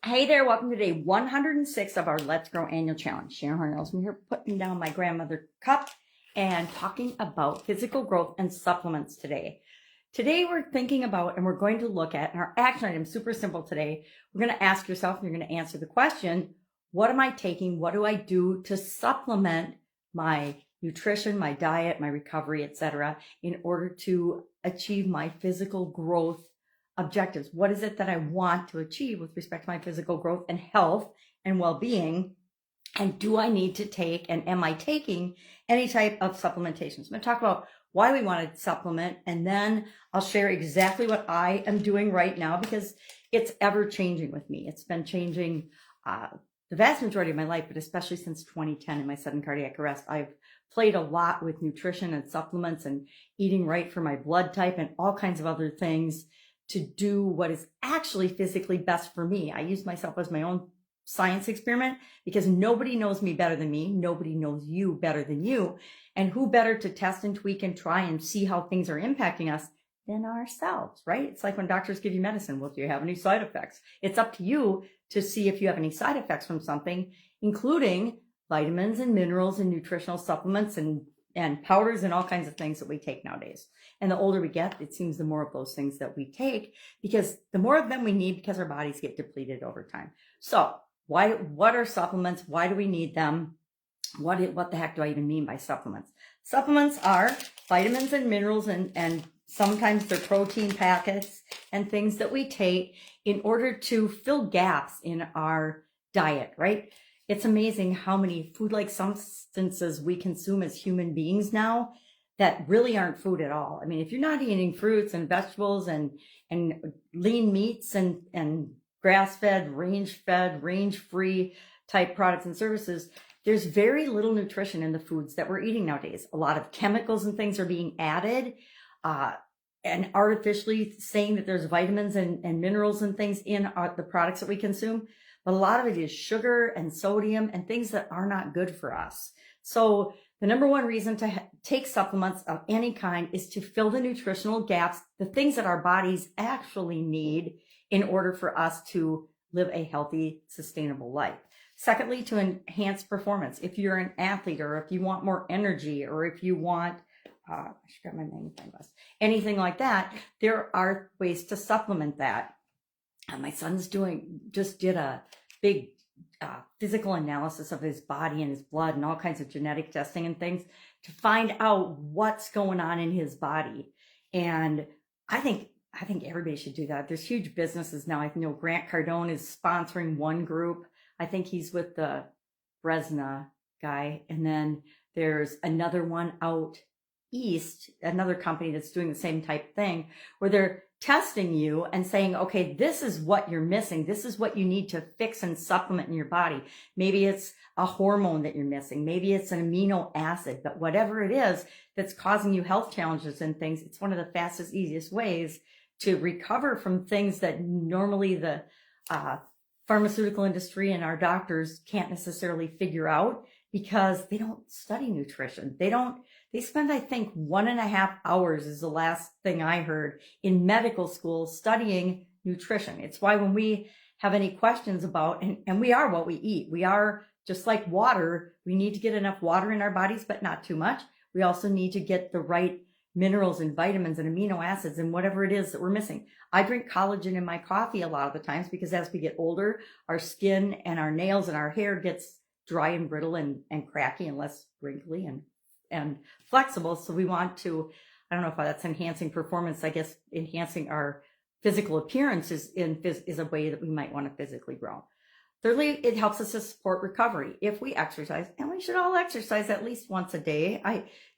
Hey there, welcome to day 106 of our Let's Grow annual challenge. Sharon Horne-Ellstrom here, putting down my grandmother cup and talking about physical growth and supplements today. Today we're thinking about and we're going to look at, and our action item is super simple today. We're going to ask yourself and you're going to answer the question, what am I taking? What do I do to supplement my nutrition, my diet, my recovery, etc., in order to achieve my physical growth objectives? What is it that I want to achieve with respect to my physical growth and health and well-being? And do I need to take, and am I taking any type of supplementation? So I'm going to talk about why we want to supplement, and then I'll share exactly what I am doing right now because it's ever changing with me. It's been changing the vast majority of my life, but especially since 2010 in my sudden cardiac arrest. I've played a lot with nutrition and supplements and eating right for my blood type and all kinds of other things to do what is actually physically best for me. I use myself as my own science experiment because nobody knows me better than me. Nobody knows you better than you. And who better to test and tweak and try and see how things are impacting us than ourselves, right? It's like when doctors give you medicine. Well, do you have any side effects? It's up to you to see if you have any side effects from something, including vitamins and minerals and nutritional supplements and powders and all kinds of things that we take nowadays. And the older we get, it seems the more of those things that we take, because the more of them we need because our bodies get depleted over time. So what are supplements? Why do we need them? What the heck do I even mean by supplements? Supplements are vitamins and minerals and sometimes they're protein packets and things that we take in order to fill gaps in our diet, right? It's amazing how many food-like substances we consume as human beings now that really aren't food at all. I mean, if you're not eating fruits and vegetables and lean meats and grass-fed, range-free type products and services, there's very little nutrition in the foods that we're eating nowadays. A lot of chemicals and things are being added and artificially saying that there's vitamins and minerals and things in the products that we consume. But a lot of it is sugar and sodium and things that are not good for us. So the number one reason to take supplements of any kind is to fill the nutritional gaps, the things that our bodies actually need in order for us to live a healthy, sustainable life. Secondly, to enhance performance. If you're an athlete or if you want more energy or if you want, I should grab my magnifying glass, anything like that, there are ways to supplement that. My son's just did a big physical analysis of his body and his blood and all kinds of genetic testing and things to find out what's going on in his body. And I think everybody should do that. There's huge businesses now. I know Grant Cardone is sponsoring one group. I think he's with the Bresna guy. And then there's another one out east, another company that's doing the same type thing where they're testing you and saying, okay, this is what you're missing. This is what you need to fix and supplement in your body. Maybe it's a hormone that you're missing. Maybe it's an amino acid, but whatever it is that's causing you health challenges and things, it's one of the fastest, easiest ways to recover from things that normally the pharmaceutical industry and our doctors can't necessarily figure out because they don't study nutrition. They spend, I think, 1.5 hours is the last thing I heard in medical school studying nutrition. It's why when we have any questions about, and we are what we eat. We are just like water. We need to get enough water in our bodies, but not too much. We also need to get the right minerals and vitamins and amino acids and whatever it is that we're missing. I drink collagen in my coffee a lot of the times because as we get older, our skin and our nails and our hair gets dry and brittle and cracky and less wrinkly and flexible. So we want to, I don't know if that's enhancing performance. I guess enhancing our physical appearance is a way that we might want to physically grow. Thirdly, it helps us to support recovery if we exercise, and we should all exercise at least once a day.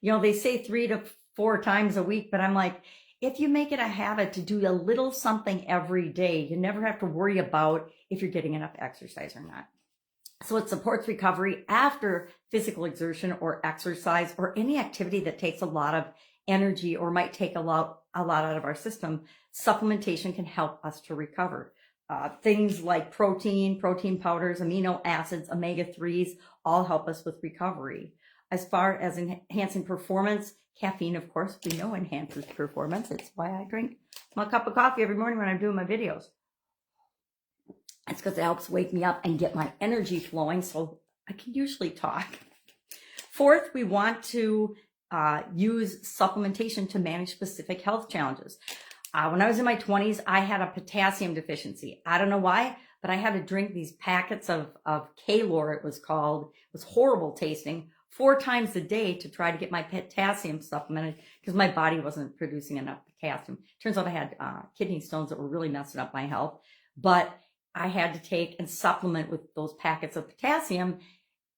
They say 3 to 4 times a week, but I'm like, if you make it a habit to do a little something every day, you never have to worry about if you're getting enough exercise or not. So it supports recovery after physical exertion or exercise or any activity that takes a lot of energy or might take a lot out of our system. Supplementation can help us to recover. Things like protein powders, amino acids, omega-3s all help us with recovery. As far as enhancing performance, caffeine, of course, we know enhances performance. It's why I drink my cup of coffee every morning when I'm doing my videos. It's because it helps wake me up and get my energy flowing so I can usually talk. Fourth, we want to use supplementation to manage specific health challenges. When I was in my 20s, I had a potassium deficiency. I don't know why, but I had to drink these packets of K-Lor, it was called. It was horrible tasting, 4 times a day to try to get my potassium supplemented because my body wasn't producing enough potassium. Turns out I had kidney stones that were really messing up my health, but I had to take and supplement with those packets of potassium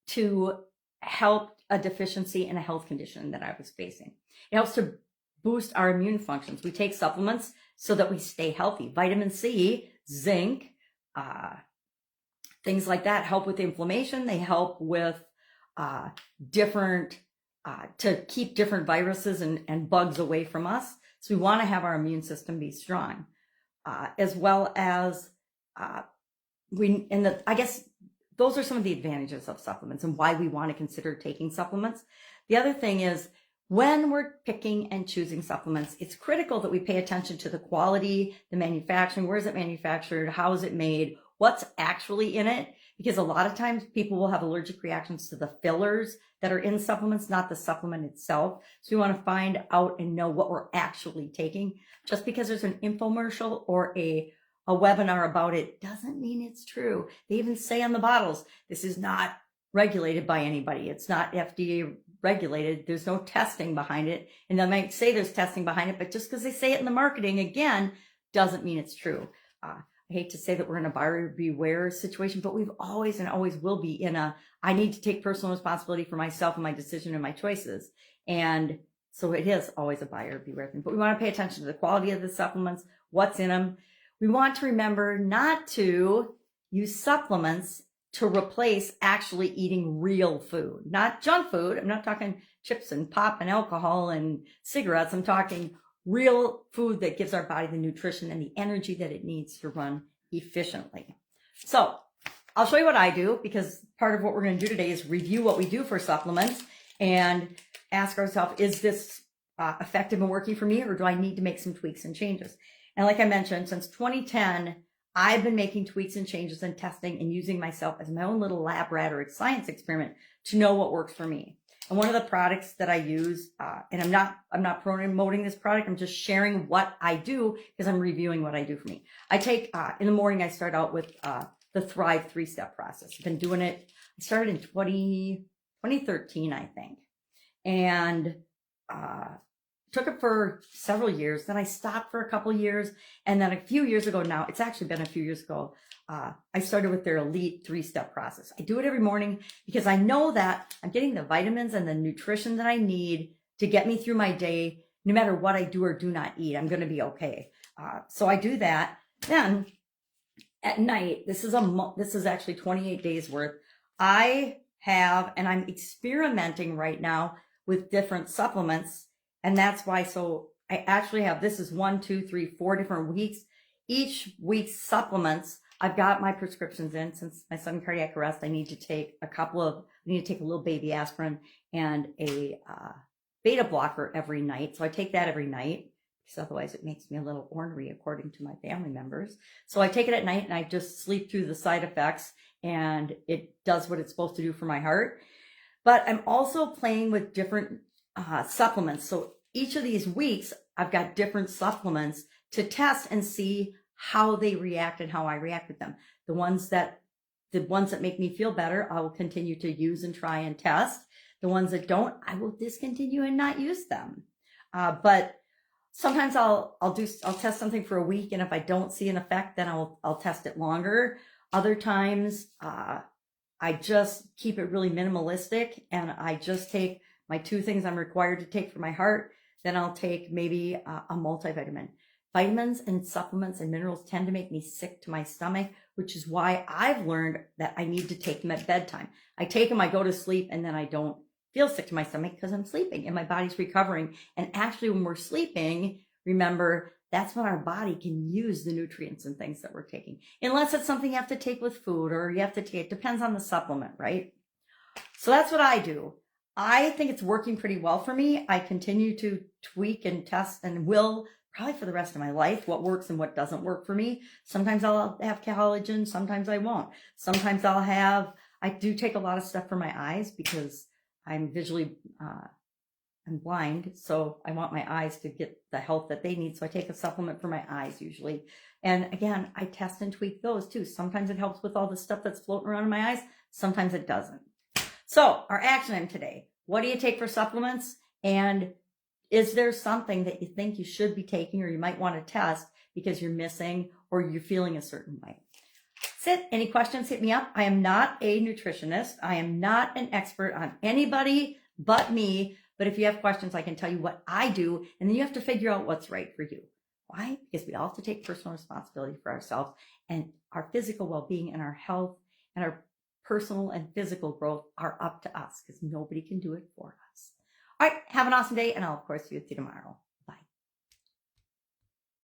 to help a deficiency in a health condition that I was facing. It helps to boost our immune functions. We take supplements so that we stay healthy. Vitamin C, zinc, things like that help with inflammation. They help with to keep different viruses and bugs away from us. So we want to have our immune system be strong, as well as I guess those are some of the advantages of supplements and why we want to consider taking supplements. The other thing is when we're picking and choosing supplements, it's critical that we pay attention to the quality, the manufacturing, where is it manufactured, how is it made, what's actually in it, because a lot of times people will have allergic reactions to the fillers that are in supplements, not the supplement itself. So we want to find out and know what we're actually taking. Just because there's an infomercial or a webinar about it doesn't mean it's true. They even say on the bottles, this is not regulated by anybody. It's not FDA regulated. There's no testing behind it. And they might say there's testing behind it, but just because they say it in the marketing, again, doesn't mean it's true. I hate to say that we're in a buyer beware situation, but we've always and always will be in I need to take personal responsibility for myself and my decision and my choices. And so it is always a buyer beware thing, but we want to pay attention to the quality of the supplements, what's in them. We want to remember not to use supplements to replace actually eating real food, not junk food. I'm not talking chips and pop and alcohol and cigarettes. I'm talking real food that gives our body the nutrition and the energy that it needs to run efficiently. So I'll show you what I do, because part of what we're going to do today is review what we do for supplements and ask ourselves, is this effective and working for me, or do I need to make some tweaks and changes? And like I mentioned, since 2010, I've been making tweaks and changes and testing and using myself as my own little lab rat or science experiment to know what works for me. And one of the products that I use, and I'm not promoting this product, I'm just sharing what I do because I'm reviewing what I do for me. I take, in the morning, I start out with the Thrive 3-step process. I've been doing it, I started in 2013, I think. And took it for several years. Then I stopped for a couple of years. And then a few years ago now, it's actually been a few years ago, I started with their Elite 3-step process. I do it every morning because I know that I'm getting the vitamins and the nutrition that I need to get me through my day. No matter what I do or do not eat, I'm going to be okay. So I do that. Then at night, this is actually 28 days worth. I have, and I'm experimenting right now with different supplements. And that's why, so I actually have, this is 1, 2, 3, 4 different weeks. Each week's supplements, I've got my prescriptions in. Since my sudden cardiac arrest, I need to take a little baby aspirin and a beta blocker every night. So I take that every night, because otherwise it makes me a little ornery, according to my family members. So I take it at night and I just sleep through the side effects, and it does what it's supposed to do for my heart. But I'm also playing with different supplements. So each of these weeks, I've got different supplements to test and see how they react and how I react with them. The ones that make me feel better, I will continue to use and try and test. The ones that don't, I will discontinue and not use them. But sometimes I'll test something for a week, and if I don't see an effect, then I'll test it longer. Other times, I just keep it really minimalistic, and I just take my 2 things I'm required to take for my heart. Then I'll take maybe a multivitamin. Vitamins and supplements and minerals tend to make me sick to my stomach, which is why I've learned that I need to take them at bedtime. I take them, I go to sleep, and then I don't feel sick to my stomach because I'm sleeping and my body's recovering. And actually, when we're sleeping, remember, that's when our body can use the nutrients and things that we're taking. Unless it's something you have to take with food, or you have to take, it depends on the supplement, right? So that's what I do. I think it's working pretty well for me. I continue to tweak and test and will probably for the rest of my life, what works and what doesn't work for me. Sometimes I'll have collagen, sometimes I won't. Sometimes I do take a lot of stuff for my eyes because I'm visually, I'm blind. So I want my eyes to get the health that they need. So I take a supplement for my eyes usually. And again, I test and tweak those too. Sometimes it helps with all the stuff that's floating around in my eyes. Sometimes it doesn't. So our action item today, what do you take for supplements? And is there something that you think you should be taking or you might want to test because you're missing or you're feeling a certain way? That's it. Any questions, hit me up. I am not a nutritionist. I am not an expert on anybody but me. But if you have questions, I can tell you what I do. And then you have to figure out what's right for you. Why? Because we all have to take personal responsibility for ourselves, and our physical well-being and our health and our personal and physical growth are up to us because nobody can do it for us. All right. Have an awesome day. And I'll, of course, see you tomorrow.